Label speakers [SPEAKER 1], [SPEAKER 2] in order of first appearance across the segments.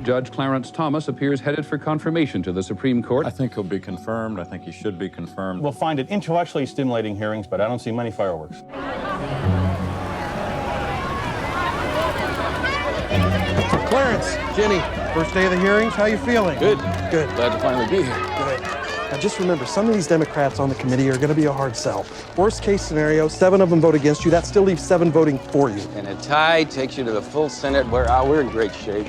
[SPEAKER 1] Judge Clarence Thomas appears headed for confirmation to the Supreme Court.
[SPEAKER 2] I think he'll be confirmed. I think he should be confirmed.
[SPEAKER 3] We'll find it intellectually stimulating hearings, but I don't see many fireworks.
[SPEAKER 4] Clarence, Jenny, first day of the hearings, how you feeling?
[SPEAKER 1] Good.
[SPEAKER 4] Good.
[SPEAKER 1] Glad to finally be here.
[SPEAKER 4] Good. Now just remember, some of these Democrats on the committee are going to be a hard sell. Worst case scenario, 7 of them vote against you. That still leaves 7 voting for you.
[SPEAKER 5] And a tie takes you to the full Senate, where we're in great shape.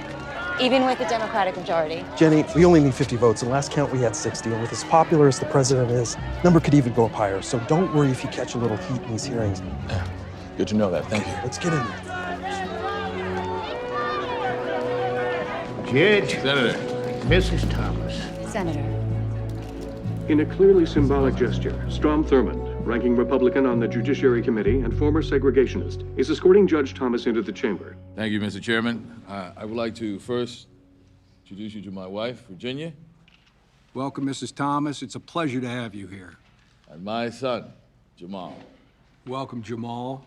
[SPEAKER 6] Even with the Democratic majority.
[SPEAKER 4] Jenny, we only need 50 votes, and last count we had 60, and with as popular as the president is, number could even go up higher, so don't worry if you catch a little heat in these hearings.
[SPEAKER 2] Yeah, good to know that. Thank you.
[SPEAKER 4] Let's get in there.
[SPEAKER 7] Judge.
[SPEAKER 1] Senator.
[SPEAKER 7] Mrs. Thomas.
[SPEAKER 6] Senator.
[SPEAKER 8] In a clearly symbolic gesture, Strom Thurmond, ranking Republican on the Judiciary Committee and former segregationist, is escorting Judge Thomas into the chamber.
[SPEAKER 9] Thank you, Mr. Chairman. I would like to first introduce you to my wife, Virginia.
[SPEAKER 10] Welcome, Mrs. Thomas. It's a pleasure to have you here.
[SPEAKER 9] And my son, Jamal.
[SPEAKER 10] Welcome, Jamal.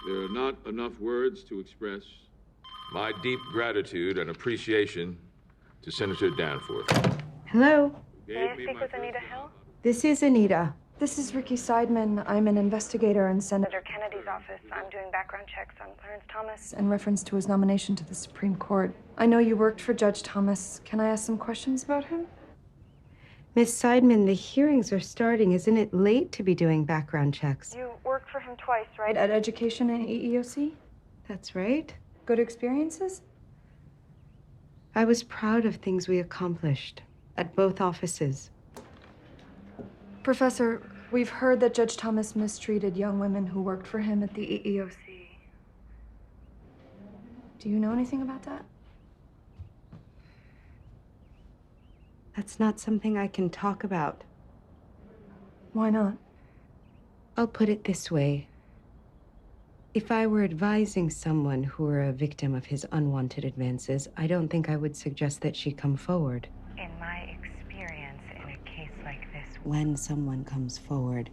[SPEAKER 9] There are not enough words to express my deep gratitude and appreciation to Senator Danforth.
[SPEAKER 11] Hello.
[SPEAKER 12] May I speak with Anita Hill?
[SPEAKER 11] This is Anita.
[SPEAKER 12] This is Ricky Seidman. I'm an investigator in Senator Kennedy's office. I'm doing background checks on Clarence Thomas in reference to his nomination to the Supreme Court. I know you worked for Judge Thomas. Can I ask some questions about him?
[SPEAKER 11] Miss Seidman, the hearings are starting. Isn't it late to be doing background checks?
[SPEAKER 12] You worked for him twice, right? At Education and EEOC?
[SPEAKER 11] That's right.
[SPEAKER 12] Good experiences?
[SPEAKER 11] I was proud of things we accomplished at both offices.
[SPEAKER 12] Professor, we've heard that Judge Thomas mistreated young women who worked for him at the EEOC. Do you know anything about that?
[SPEAKER 11] That's not something I can talk about.
[SPEAKER 12] Why not?
[SPEAKER 11] I'll put it this way. If I were advising someone who were a victim of his unwanted advances, I don't think I would suggest that she come forward.
[SPEAKER 12] In my experience, in a case like this,
[SPEAKER 11] when someone comes forward,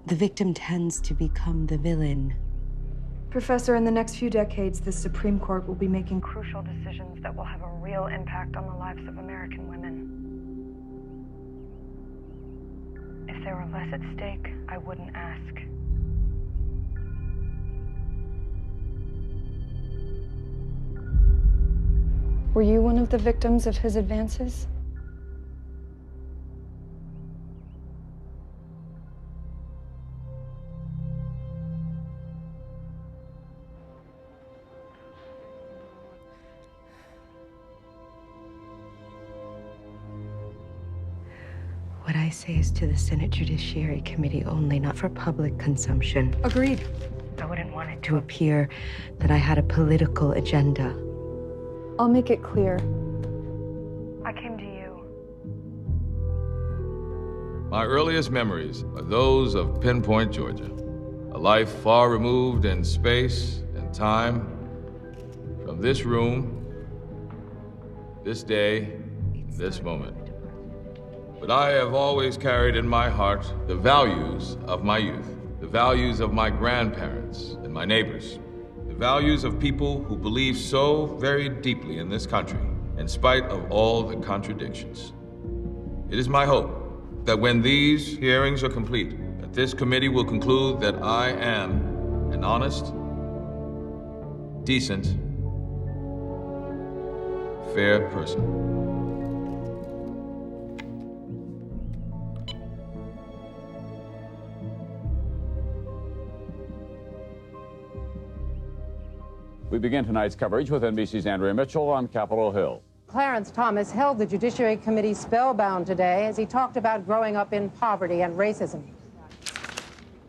[SPEAKER 11] the victim tends to become the villain.
[SPEAKER 12] Professor, in the next few decades, the Supreme Court will be making crucial decisions that will have a real impact on the lives of American women. If there were less at stake, I wouldn't ask. Were you one of the victims of his advances?
[SPEAKER 11] What I say is to the Senate Judiciary Committee only, not for public consumption.
[SPEAKER 12] Agreed.
[SPEAKER 11] I wouldn't want it to appear that I had a political agenda.
[SPEAKER 12] I'll make it clear. I came to you.
[SPEAKER 9] My earliest memories are those of Pinpoint, Georgia, a life far removed in space and time from this room, this day, this moment. But I have always carried in my heart the values of my youth, the values of my grandparents and my neighbors, the values of people who believe so very deeply in this country, in spite of all the contradictions. It is my hope that when these hearings are complete, that this committee will conclude that I am an honest, decent, fair person.
[SPEAKER 1] We begin tonight's coverage with NBC's Andrea Mitchell on Capitol Hill.
[SPEAKER 13] Clarence Thomas held the Judiciary Committee spellbound today as he talked about growing up in poverty and racism.